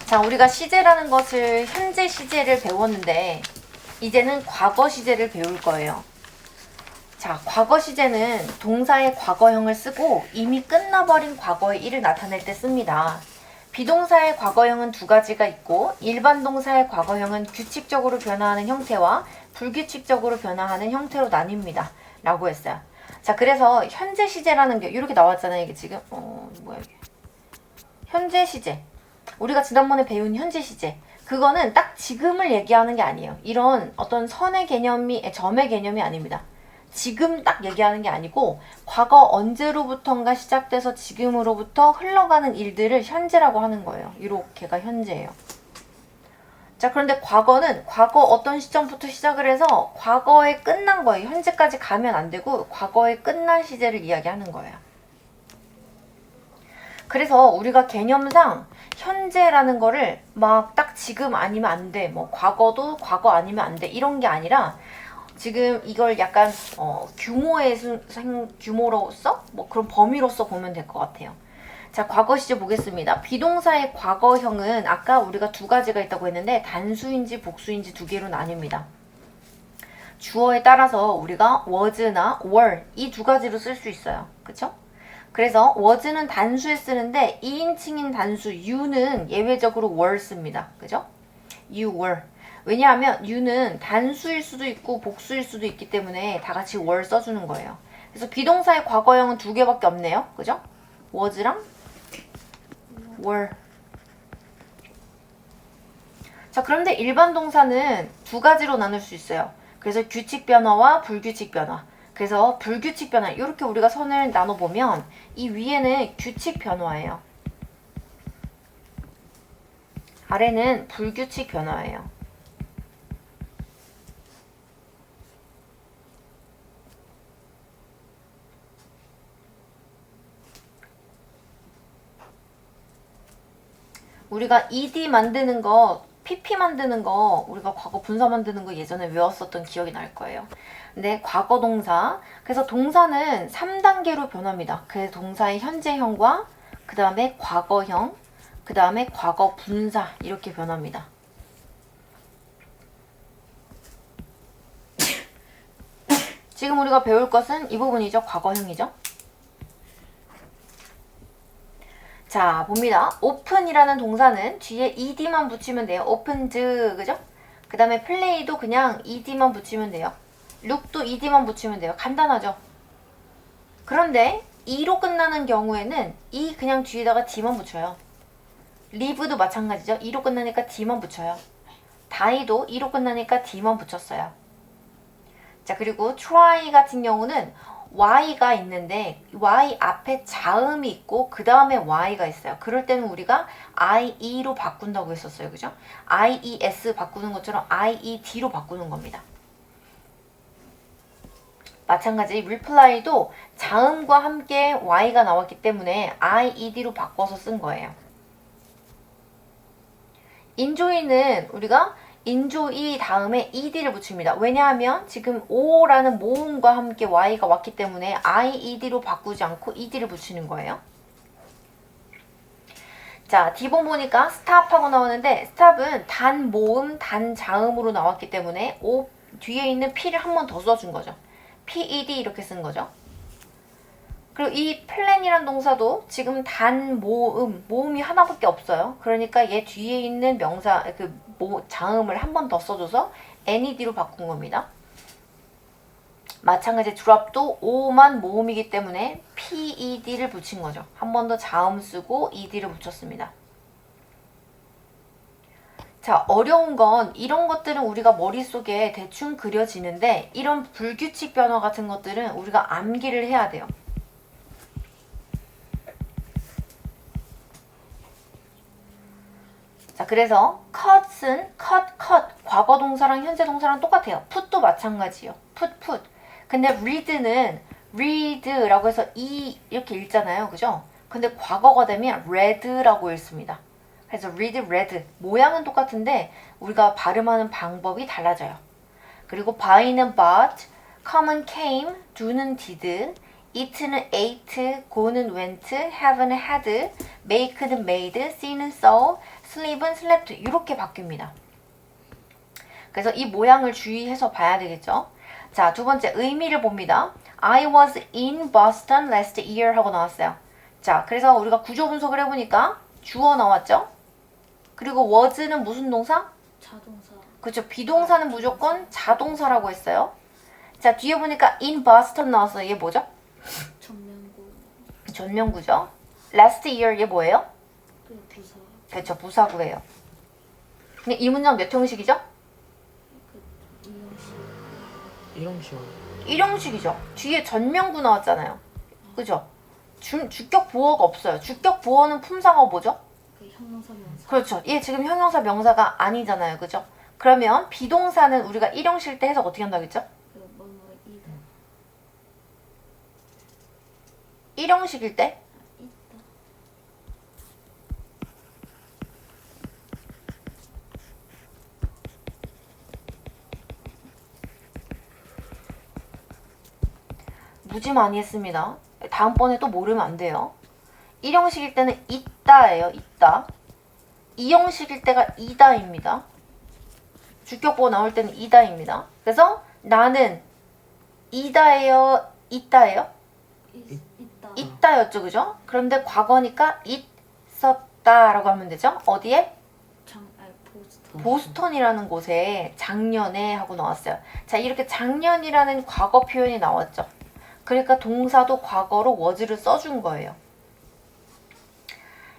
자, 우리가 시제라는 것을 현재 시제를 배웠는데 이제는 과거 시제를 배울 거예요. 자, 과거 시제는 동사의 과거형을 쓰고 이미 끝나버린 과거의 일을 나타낼 때 씁니다. 비동사의 과거형은 두 가지가 있고 일반 동사의 과거형은 규칙적으로 변화하는 형태와 불규칙적으로 변화하는 형태로 나뉩니다. 라고 했어요. 자, 그래서 현재 시제라는 게 이렇게 나왔잖아요. 이게 지금 뭐야 이게. 현재 시제. 우리가 지난번에 배운 현재 시제. 그거는 딱 지금을 얘기하는 게 아니에요. 이런 어떤 선의 개념이 점의 개념이 아닙니다. 지금 딱 얘기하는 게 아니고 과거 언제로부턴가 시작돼서 지금으로부터 흘러가는 일들을 현재라고 하는 거예요. 이렇게가 현재예요. 자, 그런데 과거는 과거 어떤 시점부터 시작을 해서 과거에 끝난 거예요. 현재까지 가면 안 되고 과거에 끝난 시제를 이야기하는 거예요. 그래서 우리가 개념상 현재라는 거를 막 딱 지금 아니면 안 돼. 뭐 과거도 과거 아니면 안 돼. 이런 게 아니라 지금 이걸 약간 규모로서 뭐 그런 범위로서 보면 될 것 같아요. 자, 과거 시제 보겠습니다. 비동사의 과거형은 아까 우리가 두 가지가 있다고 했는데 단수인지 복수인지 두 개로 나뉩니다. 주어에 따라서 우리가 was나 were 이 두 가지로 쓸 수 있어요. 그쵸? 그래서 was는 단수에 쓰는데 2인칭인 단수 you는 예외적으로 were 씁니다. 그죠? you were. 왜냐하면 you는 단수일 수도 있고 복수일 수도 있기 때문에 다 같이 were 써주는 거예요. 그래서 비동사의 과거형은 두 개밖에 없네요. 그죠? was랑 were. 자, 그런데 일반 동사는 두 가지로 나눌 수 있어요. 그래서 규칙 변화와 불규칙 변화. 그래서 불규칙 변화, 이렇게 우리가 선을 나눠보면 이 위에는 규칙 변화예요. 아래는 불규칙 변화예요. 우리가 ed 만드는 거, pp 만드는 거, 우리가 과거 분사 만드는 거 예전에 외웠었던 기억이 날 거예요. 근데 과거 동사, 그래서 동사는 3단계로 변합니다. 그래서 동사의 현재형과 그 다음에 과거형, 그 다음에 과거 분사 이렇게 변합니다. 지금 우리가 배울 것은 이 부분이죠. 과거형이죠. 자, 봅니다. open이라는 동사는 뒤에 ed만 붙이면 돼요. opened, 그죠? 그 다음에 play도 그냥 ed만 붙이면 돼요. look도 ed만 붙이면 돼요. 간단하죠? 그런데 e로 끝나는 경우에는 e 그냥 뒤에다가 d만 붙여요. live도 마찬가지죠. e로 끝나니까 d만 붙여요. die도 e로 끝나니까 d만 붙였어요. 자, 그리고 try 같은 경우는 y가 있는데 y 앞에 자음이 있고 그 다음에 y가 있어요. 그럴 때는 우리가 IE로 바꾼다고 했었어요. 그죠? IES 바꾸는 것처럼 IED로 바꾸는 겁니다. 마찬가지 reply도 자음과 함께 y가 나왔기 때문에 IED로 바꿔서 쓴 거예요. enjoy는 우리가 enjoy 다음에 ed를 붙입니다. 왜냐하면 지금 o라는 모음과 함께 y가 왔기 때문에 ied로 바꾸지 않고 ed를 붙이는 거예요. 자, D본 보니까 stop하고 나오는데 stop은 단 모음, 단 자음으로 나왔기 때문에 o 뒤에 있는 p를 한 번 더 써준 거죠. ped 이렇게 쓴 거죠. 그리고 이 plan이란 동사도 지금 단 모음이 하나밖에 없어요. 그러니까 얘 뒤에 있는 명사, 자음을 한 번 더 써줘서 ned로 바꾼 겁니다. 마찬가지 drop도 o만 모음이기 때문에 ped를 붙인 거죠. 한 번 더 자음 쓰고 ed를 붙였습니다. 자, 어려운 건 이런 것들은 우리가 머릿속에 대충 그려지는데 이런 불규칙 변화 같은 것들은 우리가 암기를 해야 돼요. 자, 그래서 cut은 cut 과거 동사랑 현재 동사랑 똑같아요. put도 마찬가지예요. put. 근데 read는 read라고 해서 이렇게 읽잖아요. 그죠? 근데 과거가 되면 read라고 읽습니다. 그래서 read. 모양은 똑같은데 우리가 발음하는 방법이 달라져요. 그리고 buy는 bought, come은 came, do는 did, eat는 ate, go는 went, have는 had, make는 made, see는 saw, sleep은 slept 이렇게 바뀝니다. 그래서 이 모양을 주의해서 봐야 되겠죠. 자, 두 번째 의미를 봅니다. I was in Boston last year 하고 나왔어요. 자, 그래서 우리가 구조 분석을 해보니까 주어 나왔죠. 그리고 was는 무슨 동사? 자동사. 그렇죠. 비동사는 무조건 자동사라고 했어요. 자, 뒤에 보니까 in Boston 나왔어요. 얘 뭐죠? 전면구. 전면구죠. last year 얘 뭐예요? 그 부사. 그렇죠. 부사구예요. 근데 이 문장 몇 형식이죠? 그 이형식. 일형식. 일형식이죠. 뒤에 전면구 나왔잖아요. 그죠? 주격 보어가 없어요. 주격 보어는 품사가 뭐죠? 그 형용사 명사. 그렇죠. 얘 지금 형용사 명사가 아니잖아요. 그죠? 그러면 비동사는 우리가 일형식 때 해석 어떻게 한다고 했죠? 그 뭐뭐 이다. 일형식일 때 있다. 무지 많이 했습니다. 다음번에 또 모르면 안 돼요. 일형식일 때는 있다예요. 있다. 이형식일 때가 이다입니다. 주격보어 나올 때는 이다입니다. 그래서 나는 이다예요. 있다예요. 있다. 있다였죠. 그죠? 그런데 과거니까 있었다라고 하면 되죠. 어디에? 보스턴. 보스턴이라는 곳에 작년에 하고 나왔어요. 자, 이렇게 작년이라는 과거 표현이 나왔죠. 그러니까 동사도 과거로 was를 써준 거예요.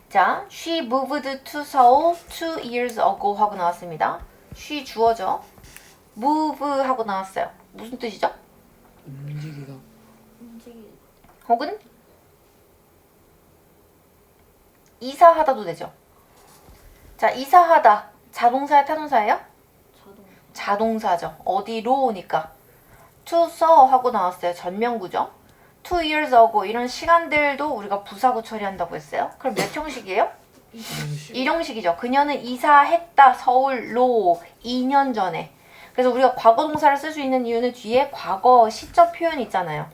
자, she moved to Seoul 2 years ago 하고 나왔습니다. she 주어죠. move 하고 나왔어요. 무슨 뜻이죠? 움직이다. 움직이. 혹은 이사하다도 되죠. 자, 이사하다 자동사야 타동사예요? 자동사. 자동사죠. 어디로 오니까 to so 하고 나왔어요. 전면구죠. 2 years ago 이런 시간들도 우리가 부사구 처리한다고 했어요. 그럼 몇 형식이에요? 일형식. 일형식이죠. 그녀는 이사했다 서울로 2년 전에. 그래서 우리가 과거 동사를 쓸 수 있는 이유는 뒤에 과거 시적 표현이 있잖아요.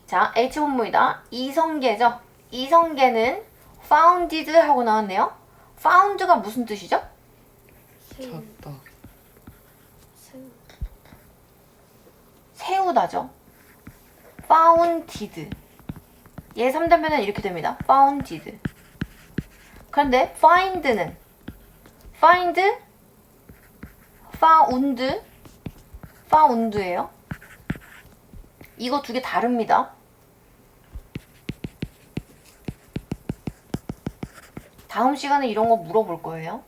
자, H본부이다. 이성계죠. 이성계는 founded 하고 나왔네요. found가 무슨 뜻이죠? 찾다. 세우. 세우다죠. founded. 얘 3단면은 이렇게 됩니다. founded. 그런데 find는 find, found, found예요. 이거 두 개 다릅니다. 다음 시간에 이런 거 물어볼 거예요.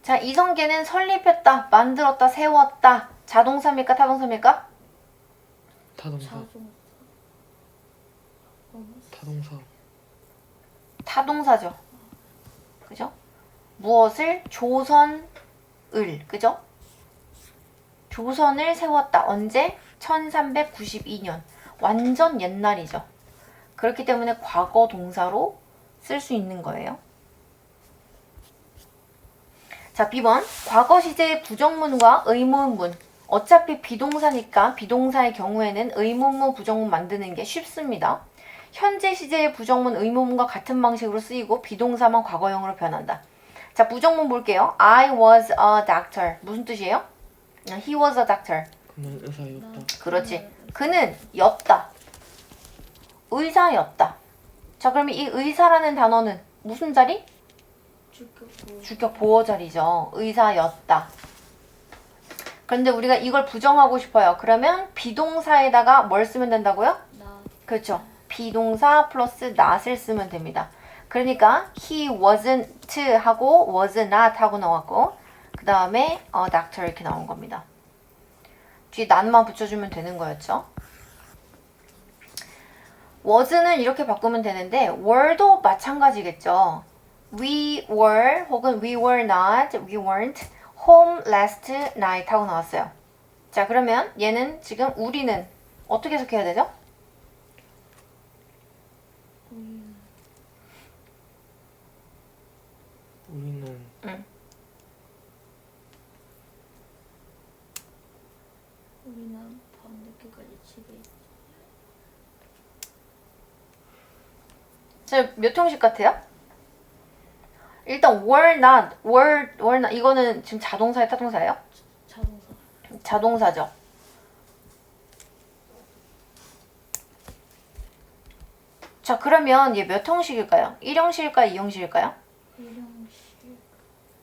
자, 이성계는 설립했다, 만들었다, 세웠다. 자동사입니까? 타동사입니까? 타동사. 자동사. 타동사. 타동사죠. 그죠? 무엇을? 조선을. 그죠? 조선을 세웠다. 언제? 1392년. 완전 옛날이죠. 그렇기 때문에 과거 동사로 쓸 수 있는 거예요. 자, B번. 과거 시제의 부정문과 의문문. 어차피 비동사니까 비동사의 경우에는 의문문, 부정문 만드는 게 쉽습니다. 현재 시제의 부정문, 의문문과 같은 방식으로 쓰이고 비동사만 과거형으로 변한다. 자, 부정문 볼게요. I was a doctor. 무슨 뜻이에요? He was a doctor. 그는 의사였다. 그렇지. 그는 였다. 의사였다. 자, 그러면 이 의사라는 단어는 무슨 자리? 주격. 주격 보호 자리죠. 의사였다. 그런데 우리가 이걸 부정하고 싶어요. 그러면 비동사에다가 뭘 쓰면 된다고요? 나. 그렇죠. 비동사 플러스 not을 쓰면 됩니다. 그러니까 he wasn't 하고 was not 하고 나왔고 그 다음에 doctor 이렇게 나온 겁니다. 뒤에 not만 붙여주면 되는 거였죠. was는 이렇게 바꾸면 되는데 were도 마찬가지겠죠. We were 혹은 we were not, we weren't home last night 하고 나왔어요. 자, 그러면 얘는 지금 우리는 어떻게 해석해야 되죠? 우리는 응. 우리는 밤늦게까지 집에 있. 몇 형식 같아요? 일단 were not 이거는 지금 자동사의 타동사예요? 자동사. 자동사죠. 자, 그러면 얘 몇 형식일까요? 1형식일까요? 2형식일까요?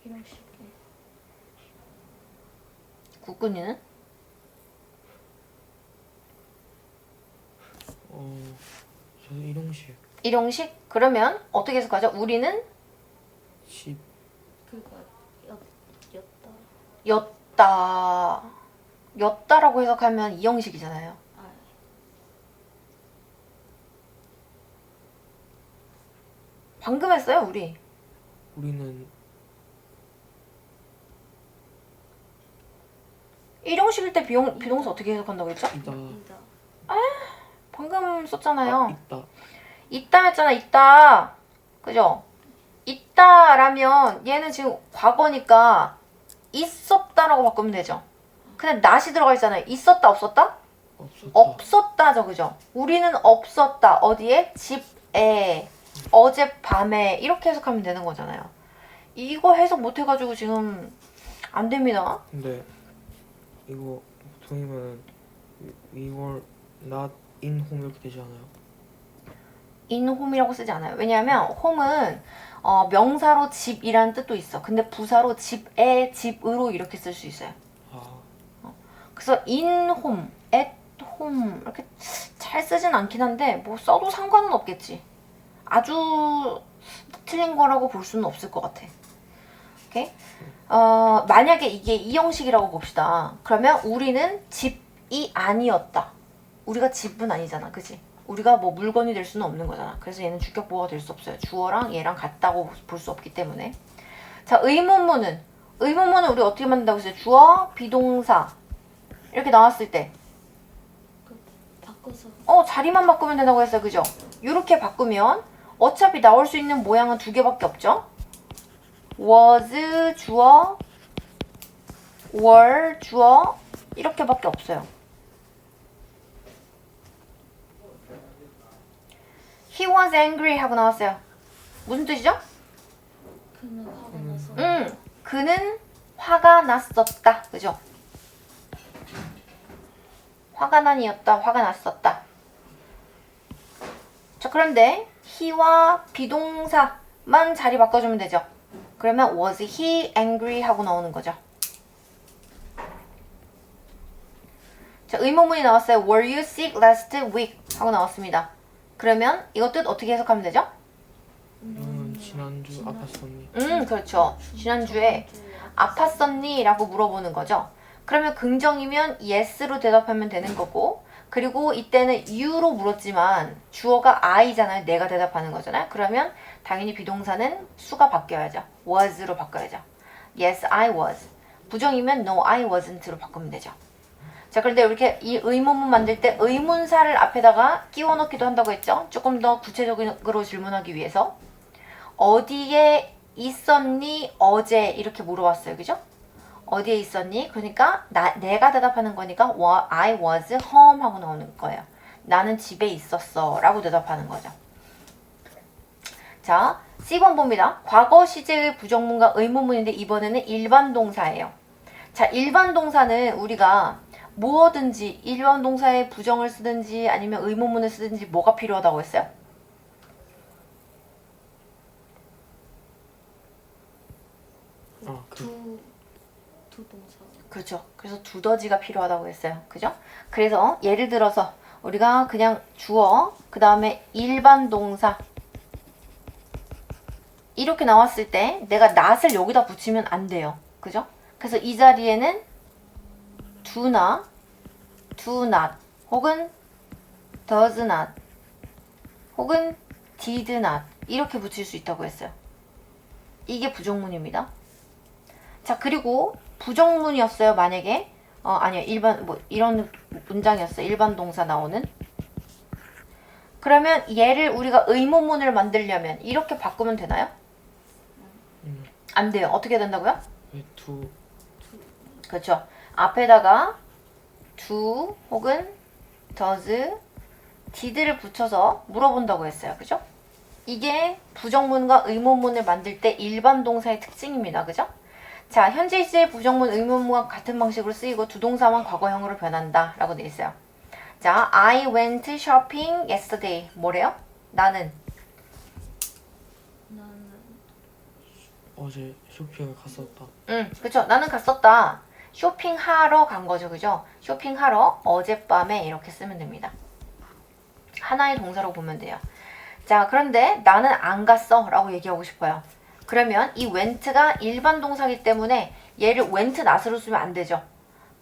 일형식. 국군이는? 저도 일용식 1형식? 그러면 어떻게 해석하죠? 우리는 집 그거 였다. 였다라고 해석하면 2형식이잖아요. 아, 방금 했어요, 우리. 우리는 1형식일 때 비동사 어떻게 해석한다고 했죠? 이다 이다. 방금 썼잖아요. 있다 있다 했잖아, 있다. 그죠? 있다라면 얘는 지금 과거니까 있었다라고 바꾸면 되죠. 근데 not이 들어가 있잖아요. 있었다, 없었다? 없었다 없었다죠, 그죠? 우리는 없었다. 어디에? 집에. 어젯밤에. 이렇게 해석하면 되는 거잖아요. 이거 해석 못해가지고 지금 안 됩니다. 근데 이거 보통이면 we were not in home 이렇게 되지 않아요? in home이라고 쓰지 않아요. 왜냐하면 home은 명사로 집이라는 뜻도 있어. 근데 부사로 집에, 집으로 이렇게 쓸 수 있어요. 아 그래서 in home, at home 이렇게 잘 쓰진 않긴 한데 뭐 써도 상관은 없겠지. 아주 틀린 거라고 볼 수는 없을 것 같아. 오케이? 만약에 이게 이 형식이라고 봅시다. 그러면 우리는 집이 아니었다. 우리가 집은 아니잖아, 그지? 우리가 뭐 물건이 될 수는 없는 거잖아. 그래서 얘는 주격 보호가 될 수 없어요. 주어랑 얘랑 같다고 볼 수 없기 때문에. 자, 의문문은 우리 어떻게 만든다고 했어요? 주어, 비동사 이렇게 나왔을 때 그 바꿔서. 자리만 바꾸면 된다고 했어요, 그죠? 이렇게 바꾸면 어차피 나올 수 있는 모양은 두 개밖에 없죠? was 주어, were 주어 이렇게밖에 없어요. He was angry 하고 나왔어요. 무슨 뜻이죠? 그는 화가 나서. 그는 화가 났었다. 그죠? 화가 난이었다. 화가 났었다. 자, 그런데 he와 비동사만 자리 바꿔주면 되죠. 그러면 was he angry 하고 나오는 거죠. 자, 의문문이 나왔어요. Were you sick last week? 하고 나왔습니다. 그러면 이거 뜻 어떻게 해석하면 되죠? 지난주 아팠었니? 그렇죠. 지난주에 아팠었니? 라고 물어보는 거죠. 그러면 긍정이면 yes로 대답하면 되는 거고, 그리고 이때는 you로 물었지만 주어가 I잖아요. 내가 대답하는 거잖아요. 그러면 당연히 비동사는 수가 바뀌어야죠. was로 바꿔야죠. Yes, I was. 부정이면 no, I wasn't로 바꾸면 되죠. 자, 그런데 이렇게 이 의문문 만들 때 의문사를 앞에다가 끼워 넣기도 한다고 했죠. 조금 더 구체적으로 질문하기 위해서. 어디에 있었니? 어제 이렇게 물어봤어요. 그죠? 어디에 있었니? 그러니까 내가 대답하는 거니까 I was home 하고 나오는 거예요. 나는 집에 있었어 라고 대답하는 거죠. 자, C번 봅니다. 과거 시제의 부정문과 의문문인데 이번에는 일반 동사예요. 자, 일반 동사는 우리가 뭐든지 일반 동사에 부정을 쓰든지 아니면 의문문을 쓰든지 뭐가 필요하다고 했어요? 두 동사. 그렇죠. 그래서 두더지가 필요하다고 했어요. 그죠? 그래서 예를 들어서 우리가 그냥 주어 그 다음에 일반 동사 이렇게 나왔을 때 내가 not을 여기다 붙이면 안 돼요. 그죠? 그래서 이 자리에는 do not 혹은 does not 혹은 did not 이렇게 붙일 수 있다고 했어요. 이게 부정문입니다. 자, 그리고 부정문이었어요. 만약에 아니요, 일반 뭐 이런 문장이었어요. 일반 동사 나오는. 그러면 얘를 우리가 의문문을 만들려면 이렇게 바꾸면 되나요? 안 돼요. 어떻게 된다고요? 왜 두 그렇죠. 앞에다가 do 혹은 does, did를 붙여서 물어본다고 했어요. 그죠? 이게 부정문과 의문문을 만들 때 일반 동사의 특징입니다. 그죠? 자, 현재 시제의 부정문, 의문문과 같은 방식으로 쓰이고 두 동사만 과거형으로 변한다 라고 되어 있어요. 자, I went shopping yesterday. 뭐래요? 나는 어제 쇼핑을 갔었다. 그쵸. 나는 갔었다. 쇼핑하러 간 거죠. 그죠? 쇼핑하러 어젯밤에 이렇게 쓰면 됩니다. 하나의 동사로 보면 돼요. 자, 그런데 나는 안 갔어 라고 얘기하고 싶어요. 그러면 이 went가 일반 동사이기 때문에 얘를 went not으로 쓰면 안 되죠.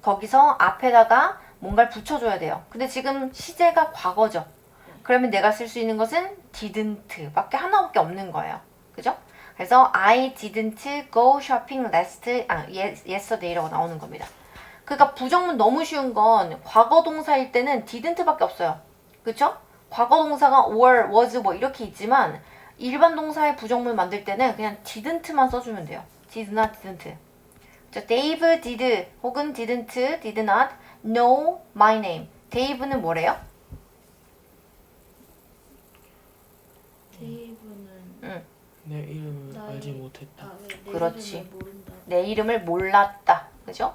거기서 앞에다가 뭔가를 붙여줘야 돼요. 근데 지금 시제가 과거죠. 그러면 내가 쓸 수 있는 것은 didn't 밖에 하나밖에 없는 거예요. 그죠? 그래서 I didn't go shopping yesterday라고 나오는 겁니다. 그러니까 부정문 너무 쉬운 건 과거 동사일 때는 didn't밖에 없어요. 그쵸? 과거 동사가 or, was 뭐 이렇게 있지만 일반 동사의 부정문 만들 때는 그냥 didn't만 써주면 돼요. did not, didn't. 자, Dave did 혹은 didn't, did not know my name. Dave는 뭐래요? 데이브는 내 이름을 나의- 알지 못했다. 내 그렇지. 이름을 모른다. 내 이름을 몰랐다. 그죠?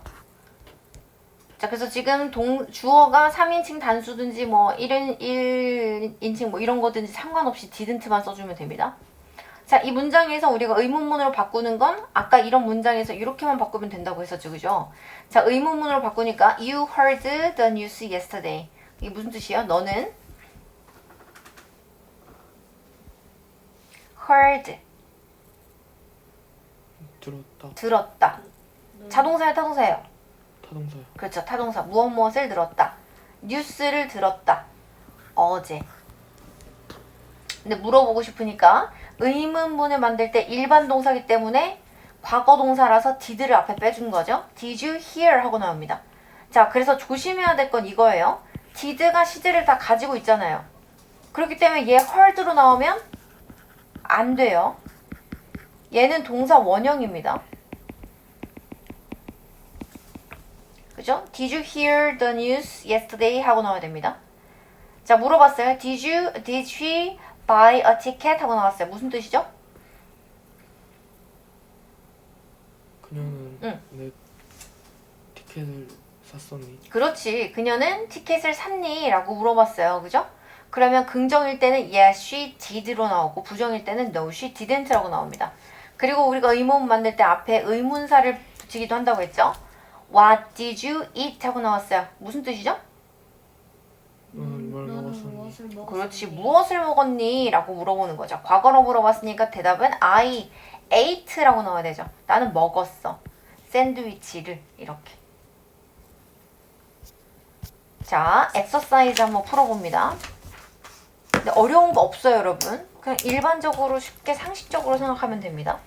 자, 그래서 지금 주어가 3인칭 단수든지 뭐 1인칭 뭐 이런 거든지 상관없이 didn't만 써주면 됩니다. 자, 이 문장에서 우리가 의문문으로 바꾸는 건 아까 이런 문장에서 이렇게만 바꾸면 된다고 했었죠. 그죠? 자, 의문문으로 바꾸니까 You heard the news yesterday. 이게 무슨 뜻이에요? 너는 heard, 들었다. 자동사예요, 타동사예요? 타동사요. 그렇죠. 타동사. 무엇을 들었다. 뉴스를 들었다. 어제. 근데 물어보고 싶으니까 의문문을 만들 때 일반 동사기 때문에 과거 동사라서 did를 앞에 빼준 거죠. Did you hear? 하고 나옵니다. 자, 그래서 조심해야 될 건 이거예요. did가 시제를 다 가지고 있잖아요. 그렇기 때문에 얘 heard로 나오면 안 돼요. 얘는 동사 원형입니다. 그죠? Did you hear the news yesterday? 하고 나와야 됩니다. 자, 물어봤어요. Did she buy a ticket? 하고 나왔어요. 무슨 뜻이죠? 그녀는 내 티켓을 샀었니? 그렇지. 그녀는 티켓을 샀니? 라고 물어봤어요. 그죠? 그러면 긍정일 때는 yes, she did로 나오고 부정일 때는 no, she didn't라고 나옵니다. 그리고 우리가 의문문 만들 때 앞에 의문사를 붙이기도 한다고 했죠? What did you eat? 하고 나왔어요. 무슨 뜻이죠? 너는 뭘 너는 먹었었니? 무엇을 먹었니? 그렇지. 무엇을 먹었니? 라고 물어보는 거죠. 과거로 물어봤으니까 대답은 I ate라고 나와야 되죠. 나는 먹었어. 샌드위치를 이렇게. 자, 엑서사이즈 한번 풀어봅니다. 근데 어려운 거 없어요, 여러분. 그냥 일반적으로 쉽게 상식적으로 생각하면 됩니다.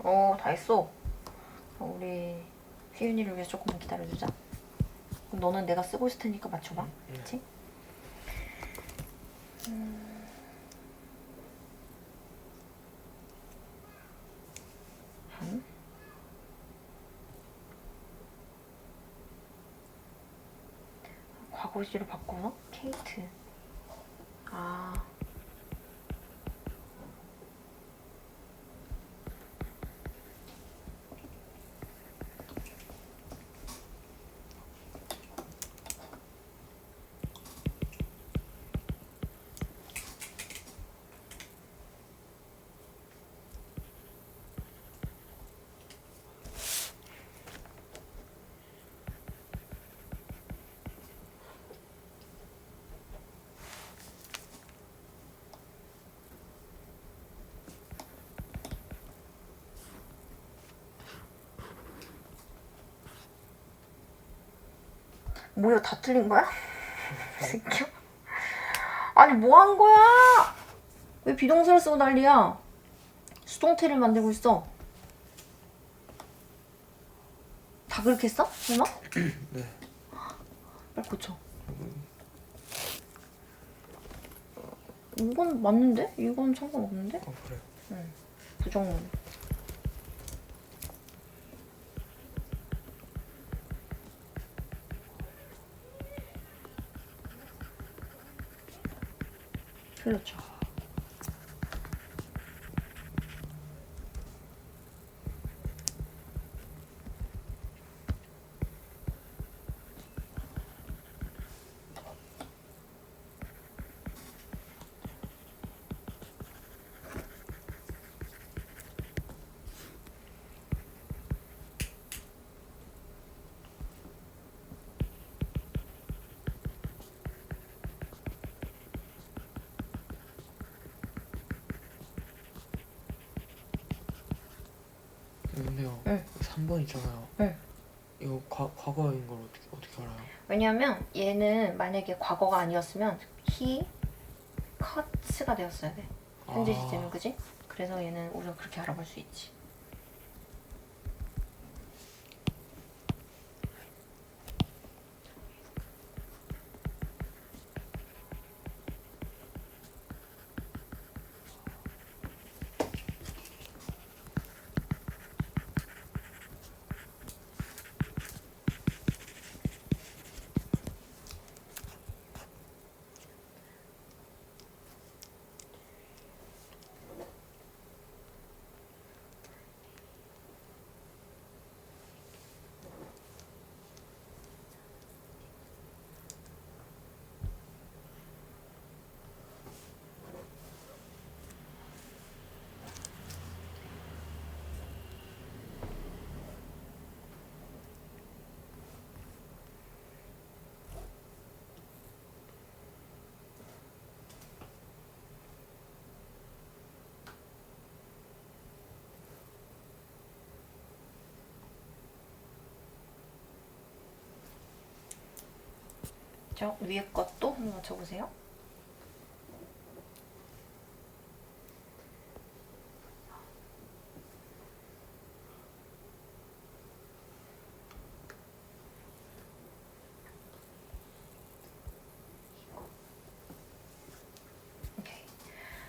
다 했어. 우리 휘윤이를 위해서 조금만 기다려주자. 그럼 너는 내가 쓰고 있을 테니까 맞춰봐. 그치? 과거 시제로 바꿔서 케이트. 아. 뭐야, 다 틀린 거야? 새끼야. 아니, 뭐 한 거야? 왜 비동사를 쓰고 난리야? 수동태를 만들고 있어. 다 그렇게 했어? 설마? 네. 빨리 고쳐. 이건 맞는데? 이건 상관없는데? 그래. 응. 부정문. 틀렸죠. 근데요. 응. 3번 있잖아요. 응. 이거 과거인 걸 어떻게 알아요? 왜냐하면 얘는 만약에 과거가 아니었으면 he cut가 되었어야 돼. 현재 시제는, 그지? 그래서 얘는 우리가 그렇게 알아볼 수 있지. 자, 위에 것도 한번 맞춰보세요. 오케이.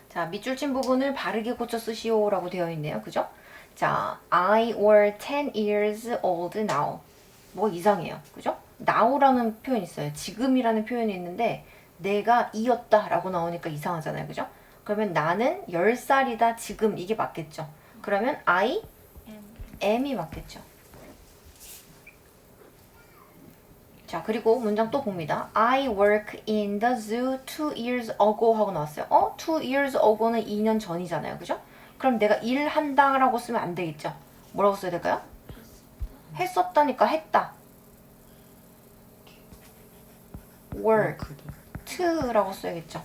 자, 밑줄 친 부분을 바르게 고쳐 쓰시오라고 되어 있네요. 그죠? 자, I were 10 years old now. 뭐 이상해요. 그죠? now라는 표현이 있어요. 지금이라는 표현이 있는데 내가 이었다 라고 나오니까 이상하잖아요. 그죠? 그러면 나는 10살이다 지금 이게 맞겠죠. 그러면 I am이 맞겠죠. 자, 그리고 문장 또 봅니다. I work in the zoo 2 years ago 하고 나왔어요. 2 years ago는 2년 전이잖아요. 그죠? 그럼 내가 일한다 라고 쓰면 안 되겠죠. 뭐라고 써야 될까요? 했었다니까 했다. worked 라고 써야겠죠.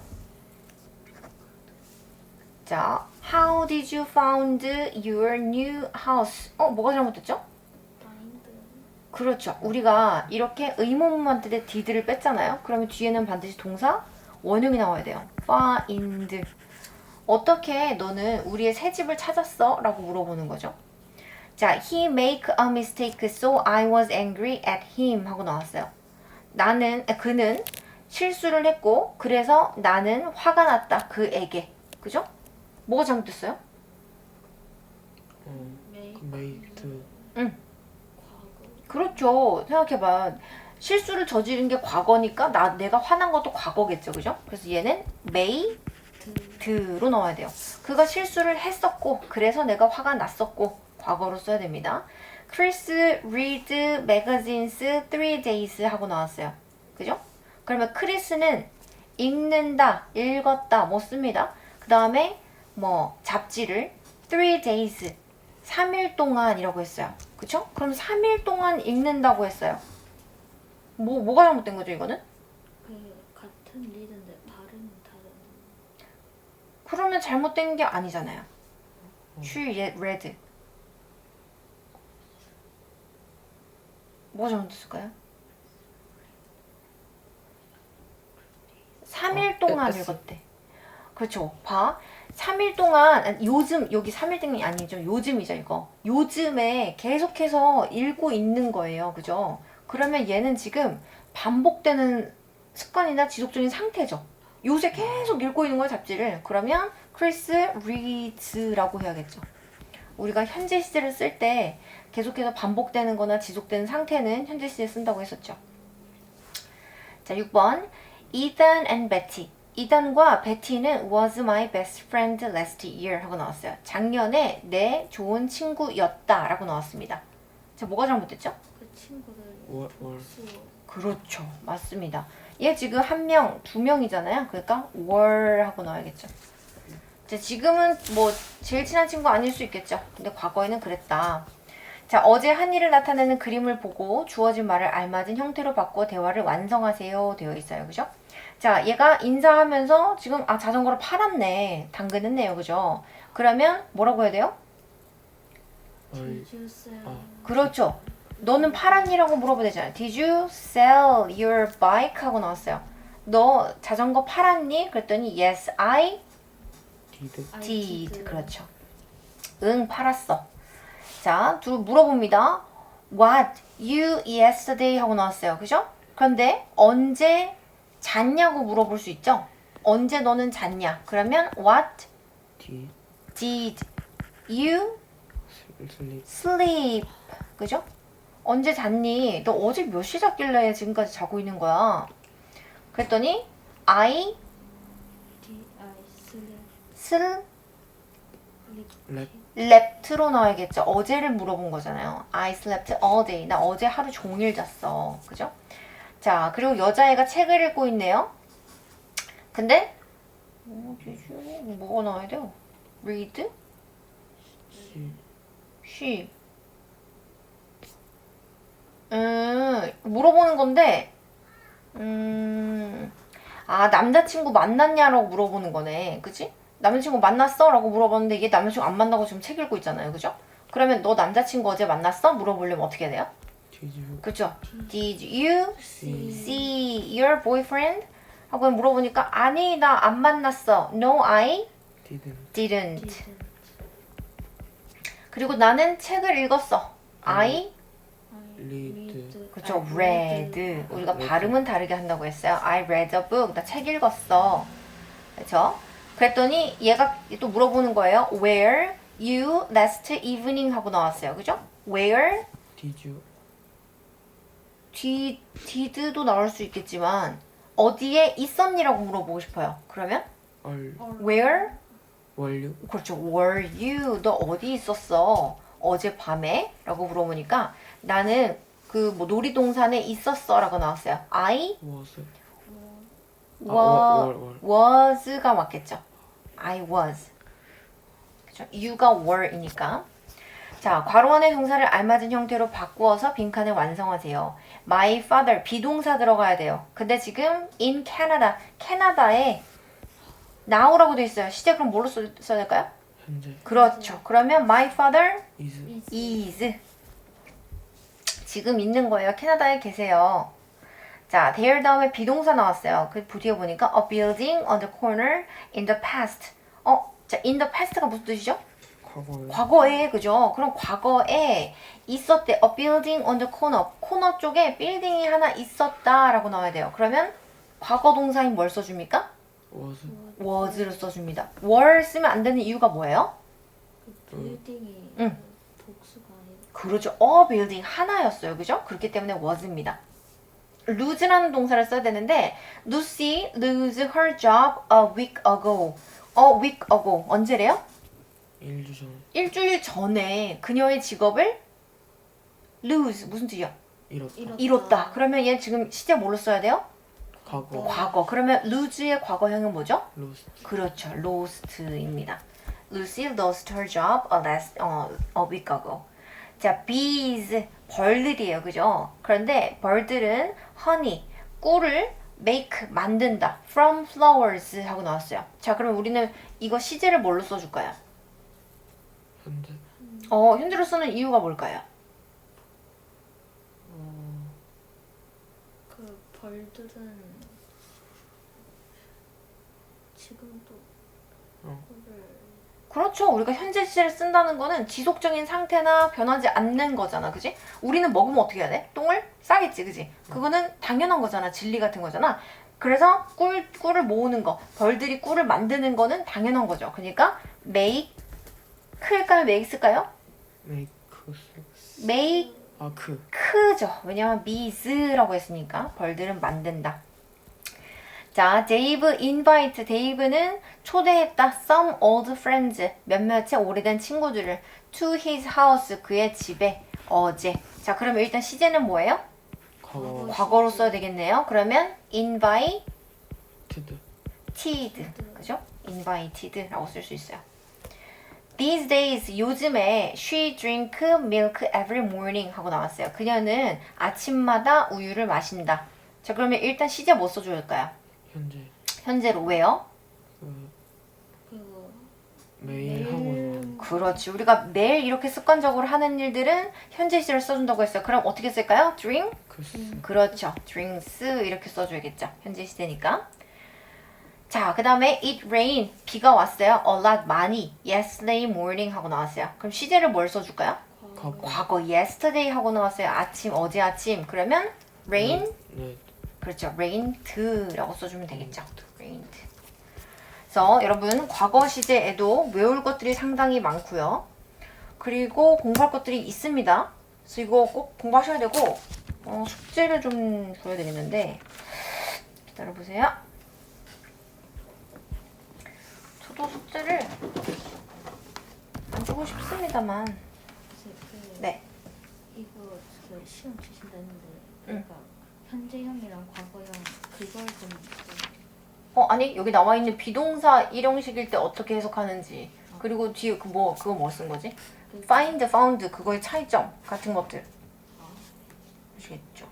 자, how did you found your new house? 뭐가 잘못됐죠? find 그렇죠. 우리가 이렇게 의문문만 뜰 때 did를 뺐잖아요. 그러면 뒤에는 반드시 동사 원형이 나와야 돼요. find. 어떻게 너는 우리의 새 집을 찾았어? 라고 물어보는 거죠. 자, he make a mistake, so I was angry at him 하고 나왔어요. 그는 실수를 했고, 그래서 나는 화가 났다, 그에게. 그죠? 뭐가 잘못됐어요? 메이트. 응. 과거. 그렇죠. 생각해봐. 실수를 저지른 게 과거니까 내가 화난 것도 과거겠죠. 그죠? 그래서 얘는 made로 나와야 돼요. 그가 실수를 했었고, 그래서 내가 화가 났었고, 과거로 써야 됩니다. Chris read magazines 3 days 하고 나왔어요. 그죠? 그러면 크리스는 읽는다, 읽었다, 뭐 씁니다. 그 다음에 뭐 잡지를 3 days, 3일 동안이라고 했어요. 그쵸? 그럼 3일 동안 읽는다고 했어요. 뭐가 잘못된 거죠, 이거는? 같은 리드인데 발음은 다른. 그러면 잘못된 게 아니잖아요. She read. 뭐가 잘못됐을까요? 3일 동안 S. 읽었대. 그렇죠. 봐. 3일 동안, 요즘, 여기 3일 동안이 아니죠. 요즘이죠, 이거. 요즘에 계속해서 읽고 있는 거예요. 그죠? 그러면 얘는 지금 반복되는 습관이나 지속적인 상태죠. 요새 계속 읽고 있는 거예요, 잡지를. 그러면 Chris reads라고 해야겠죠. 우리가 현재 시제를 쓸 때 계속해서 반복되는 거나 지속되는 상태는 현재 시제 쓴다고 했었죠. 자, 6번. Ethan and Betty. 이단과 베티는 was my best friend last year 하고 나왔어요. 작년에 내 좋은 친구였다 라고 나왔습니다. 자, 뭐가 잘못됐죠? 그 친구를 월. 복수. 그렇죠. 맞습니다. 얘 지금 한 명, 두 명이잖아요. 그러니까 were 하고 나와야겠죠. 자, 지금은 뭐 제일 친한 친구 아닐 수 있겠죠. 근데 과거에는 그랬다. 자, 어제 한 일을 나타내는 그림을 보고 주어진 말을 알맞은 형태로 바꿔 대화를 완성하세요 되어 있어요. 그죠? 자, 얘가 인사하면서 지금 자전거를 팔았네. 당근했네요. 그죠? 그러면 뭐라고 해야 돼요? Did you sell? 그렇죠. 너는 팔았니라고 물어봐야 되잖아요. Did you sell your bike? 하고 나왔어요. 너 자전거 팔았니? 그랬더니 yes, I 디드. did. 그렇죠. 응, 팔았어. 자, 물어봅니다. What you yesterday 하고 나왔어요. 그죠? 그런데 언제 잤냐고 물어볼 수 있죠? 언제 너는 잤냐? 그러면 what did you 슬립. sleep? 그죠? 언제 잤니? 너 어제 몇 시 잤길래 지금까지 자고 있는 거야? 그랬더니 I Did I slept 랩. lept로 나와야겠죠. 어제를 물어본 거잖아요. I slept all day. 나 어제 하루 종일 잤어. 그죠? 자, 그리고 여자애가 책을 읽고 있네요. 근데 뭐가 나와야 돼요? read? she. 물어보는 건데 남자친구 만났냐라고 물어보는 거네. 그치? 남자친구 만났어? 라고 물어봤는데 이게 남자친구 안 만나고 지금 책 읽고 있잖아요. 그죠? 그러면 너 남자친구 어제 만났어? 물어보려면 어떻게 해야 돼요? Did you 그죠? Did you see see your boyfriend? 하고 물어보니까 아니 나 안 만났어. No, I didn't didn't. 그리고 나는 책을 읽었어. I read. 그죠? read. 우리가 발음은 다르게 한다고 했어요. I read a book. 나 책 읽었어. 그렇죠? 그랬더니 얘가 또 물어보는 거예요. Where you last evening 하고 나왔어요. 그죠? Where Did you did도 나올 수 있겠지만 어디에 있었니라고 물어보고 싶어요. 그러면 where were you 그렇죠. were you 너 어디 있었어? 어젯밤에? 라고 물어보니까 나는 그 뭐 놀이동산에 있었어 라고 나왔어요. I was was가 맞겠죠. I was. 그죠? you가 were이니까. 자, 괄호 안의 동사를 알맞은 형태로 바꾸어서 빈칸을 완성하세요. My father, 비동사 들어가야 돼요. 근데 지금 in Canada, 캐나다에 now라고 돼 있어요. 시제 그럼 뭘로 써야 될까요? 현재 그렇죠. 그러면 my father is is. 지금 있는 거예요. 캐나다에 계세요. 자, there 다음에 비동사 나왔어요. 그 뒤에 보니까 a building on the corner in the past. 자, in the past가 무슨 뜻이죠? 과거에 그죠? 그럼 과거에 있었대. A building on the corner. 코너 쪽에 빌딩이 하나 있었다라고 나와야 돼요. 그러면 과거 동사인 뭘 써줍니까? was was를 써줍니다. were 쓰면 안 되는 이유가 뭐예요? 그 빌딩이 응. 복수가 아니고 그렇죠. a building 하나였어요. 그죠? 그렇기 때문에 was입니다. lose라는 동사를 써야 되는데 Lucy lose her job a week ago. a week ago. 언제래요? 1주 전 일주일 전에 그녀의 직업을 lose 무슨 뜻이야? 잃었다. 잃었다. 그러면 얘 지금 시제 뭘로 써야 돼요? 과거 과거. 그러면 lose의 과거형은 뭐죠? lost 그렇죠. lost입니다. Lucy lost her job a week ago. 자, bees 벌들이에요. 그죠? 그런데 벌들은 honey 꿀을 make 만든다. from flowers 하고 나왔어요. 자, 그럼 우리는 이거 시제를 뭘로 써줄까요? 현재 현재로 쓰는 이유가 뭘까요? 그 벌들은 지금도 어. 꿀을 그렇죠. 우리가 현재 시제를 쓴다는 거는 지속적인 상태나 변하지 않는 거잖아. 그지? 우리는 먹으면 어떻게 해야 돼? 똥을 싸겠지. 그지? 그거는 당연한 거잖아. 진리 같은 거잖아. 그래서 꿀을 모으는 거, 벌들이 꿀을 만드는 거는 당연한 거죠. 그러니까 make 클까요? makes일까요? make make 아크 크죠. 왜냐면 bees라고 했으니까 벌들은 만든다. 자, Dave invite. Dave는 초대했다. Some old friends. 몇몇의 오래된 친구들을 to his house. 그의 집에 어제. 자, 그러면 일단 시제는 뭐예요? 과거 과거로 써야 되겠네요. 그러면 invited. td 그죠? invited라고 쓸 수 있어요. These days. 요즘에 she drink milk every morning 하고 나왔어요. 그녀는 아침마다 우유를 마신다. 자, 그러면 일단 시제 뭐 써줘야 할까요? 현재 현재로 왜요? 그 그리고 매일 하고 있는 그렇지. 우리가 매일 이렇게 습관적으로 하는 일들은 현재 시제를 써준다고 했어요. 그럼 어떻게 쓸까요? drink? 그렇죠. drinks 이렇게 써줘야겠죠. 현재 시제니까. 자, 그 다음에 it rain. 비가 왔어요. a lot 많이. yesterday morning 하고 나왔어요. 그럼 시제를 뭘 써줄까요? 과거 과거 yesterday 하고 나왔어요. 아침, 어제 아침. 그러면 rain? 네 그렇죠. rained라고 써주면 되겠죠. rained. 그래서 여러분 과거 시제에도 외울 것들이 상당히 많고요. 그리고 공부할 것들이 있습니다. 그래서 이거 꼭 공부하셔야 되고 숙제를 좀 줘야 되겠는데 기다려보세요. 저도 숙제를 안 주고 싶습니다만 그 네. 이거 그 시험 주신다 했는데 그러니까 현재형이랑 과거형 그걸 좀 아니 여기 나와 있는 비동사 일형식일 때 어떻게 해석하는지 그리고 뒤에 그거 뭐 쓴 거지? find, found 그거의 차이점 같은 것들 아시겠죠?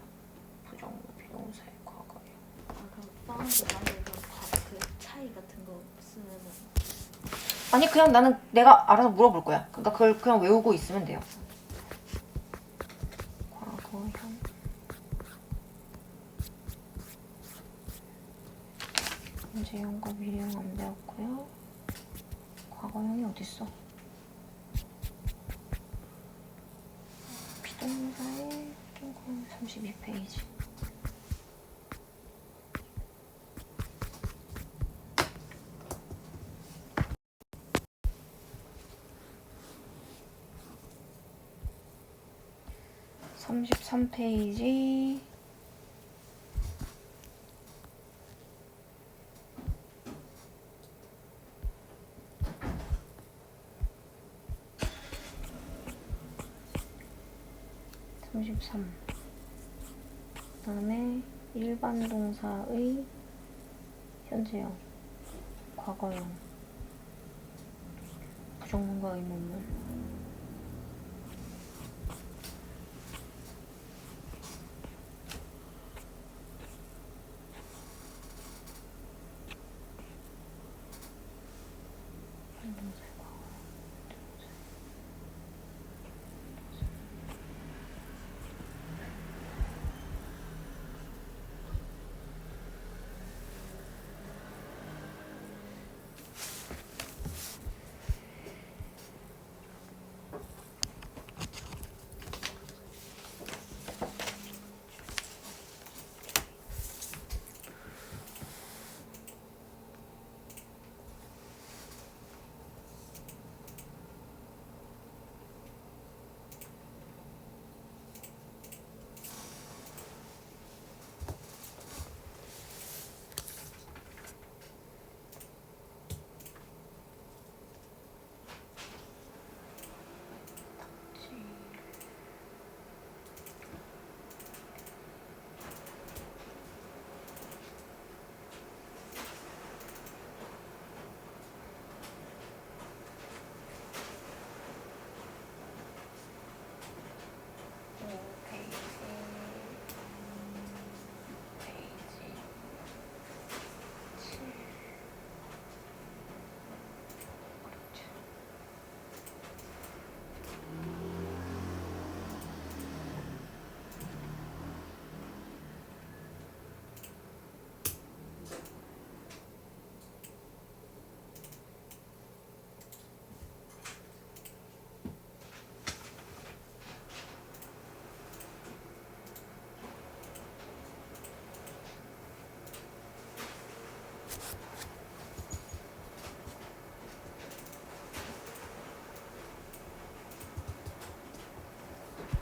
부정문 비동사의 과거예요. 그럼 파운드 만들고 그 차이 같은 거 쓰면은 아니 그냥 나는 내가 알아서 물어볼 거야. 그러니까 그걸 그냥 외우고 있으면 돼요. 과거형 현재형과 미래형 안 배웠고요. 과거형이 어딨어? 비동사의 32페이지. (33) 페이지. (33) 그 다음에 일반 동사의 현재형, 과거형, 부정문과 의문문.